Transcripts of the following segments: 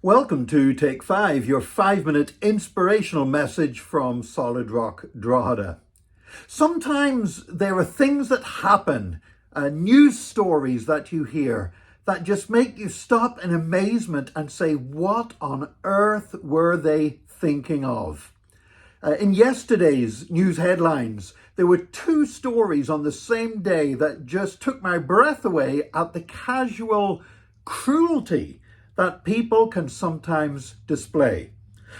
Welcome to Take 5, your 5-minute inspirational message from Solid Rock Drogheda. Sometimes there are things that happen, news stories that you hear, that just make you stop in amazement and say, what on earth were they thinking of? In yesterday's news headlines, there were two stories on the same day that just took my breath away at the casual cruelty that people can sometimes display.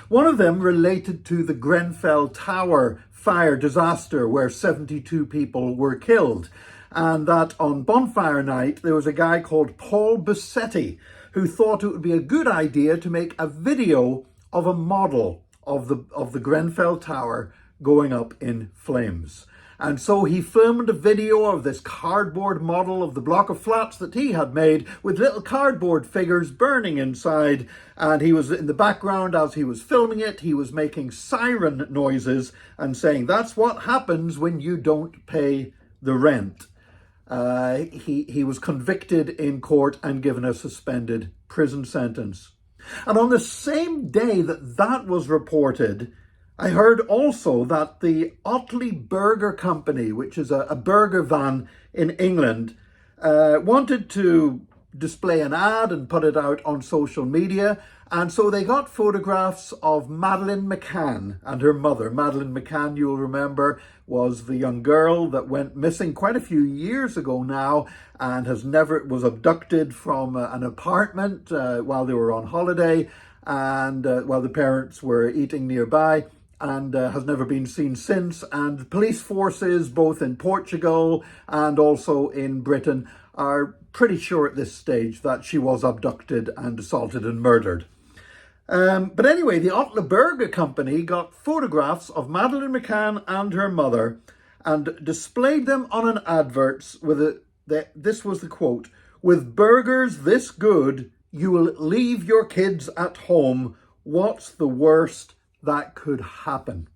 One of them related to the Grenfell Tower fire disaster where 72 people were killed, and that on bonfire night there was a guy called Paul Bassetti who thought it would be a good idea to make a video of a model of the Grenfell Tower going up in flames. And so he filmed a video of this cardboard model of the block of flats that he had made with little cardboard figures burning inside. And he was in the background as he was filming it. He was making siren noises and saying, that's what happens when you don't pay the rent. He was convicted in court and given a suspended prison sentence. And on the same day that was reported, I heard also that the Otley Burger Company, which is a burger van in England, wanted to display an ad and put it out on social media. And so they got photographs of Madeleine McCann and her mother. Madeleine McCann, you'll remember, was the young girl that went missing quite a few years ago now and was abducted from an apartment while they were on holiday and while the parents were eating nearby. And has never been seen since. And police forces, both in Portugal and also in Britain, are pretty sure at this stage that she was abducted and assaulted and murdered. But anyway, the Otley Burger Company got photographs of Madeleine McCann and her mother and displayed them on an advert with this was the quote, "With burgers this good, you will leave your kids at home. What's the worst that could happen?"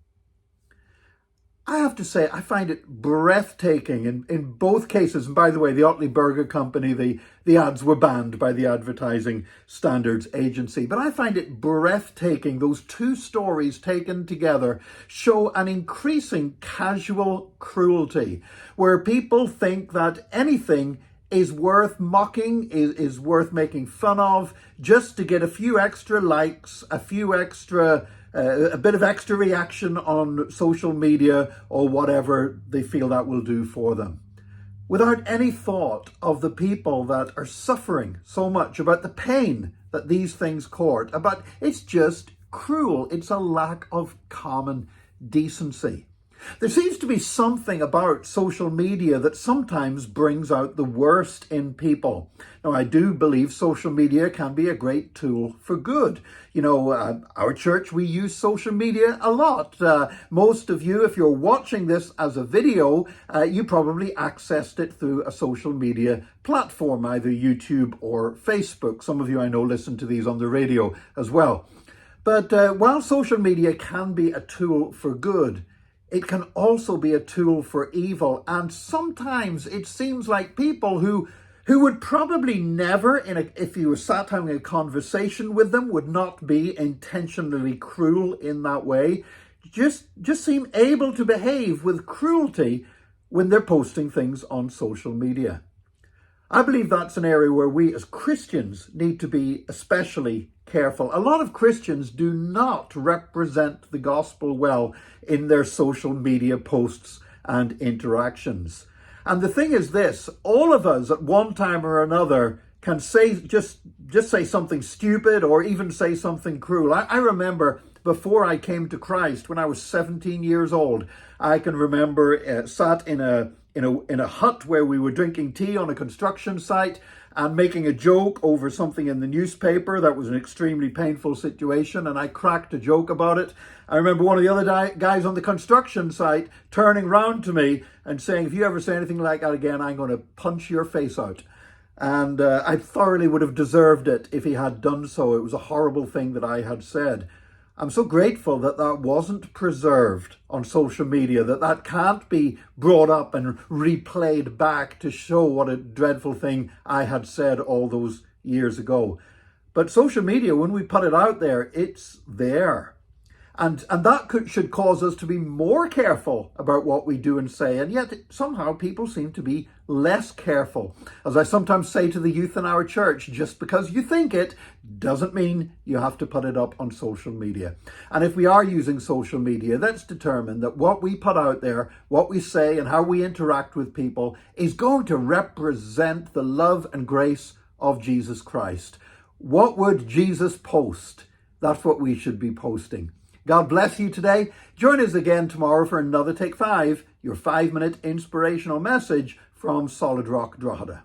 I have to say, I find it breathtaking in both cases. And by the way, the Otley Burger Company, the ads were banned by the Advertising Standards Agency. But I find it breathtaking. Those two stories taken together show an increasing casual cruelty where people think that anything is worth mocking, is worth making fun of, just to get a few extra likes, a bit of extra reaction on social media or whatever they feel that will do for them, without any thought of the people that are suffering so much, about the pain that these things cause. But it's just cruel. It's a lack of common decency. There seems to be something about social media that sometimes brings out the worst in people. Now, I do believe social media can be a great tool for good. You know, our church, we use social media a lot. Most of you, if you're watching this as a video, you probably accessed it through a social media platform, either YouTube or Facebook. Some of you I know listen to these on the radio as well. But while social media can be a tool for good, it can also be a tool for evil. And sometimes it seems like people who would probably never, if you were sat having a conversation with them, would not be intentionally cruel in that way, just seem able to behave with cruelty when they're posting things on social media. I believe that's an area where we as Christians need to be especially careful. A lot of Christians do not represent the gospel well in their social media posts and interactions. And the thing is this, all of us at one time or another can say just say something stupid or even say something cruel. I remember before I came to Christ, when I was 17 years old, I can remember sat in a hut where we were drinking tea on a construction site and making a joke over something in the newspaper that was an extremely painful situation, and I cracked a joke about it. I remember one of the other guys on the construction site turning round to me and saying, if you ever say anything like that again, I'm going to punch your face out. And I thoroughly would have deserved it if he had done so. It was a horrible thing that I had said. I'm so grateful that that wasn't preserved on social media, that can't be brought up and replayed back to show what a dreadful thing I had said all those years ago. But social media, when we put it out there, it's there. And that should cause us to be more careful about what we do and say. And yet somehow people seem to be less careful. As I sometimes say to the youth in our church, just because you think it doesn't mean you have to put it up on social media. And if we are using social media, let's determine that what we put out there, what we say and how we interact with people is going to represent the love and grace of Jesus Christ. What would Jesus post? That's what we should be posting. God bless you today. Join us again tomorrow for another Take 5, your 5-minute inspirational message from Solid Rock Drogheda.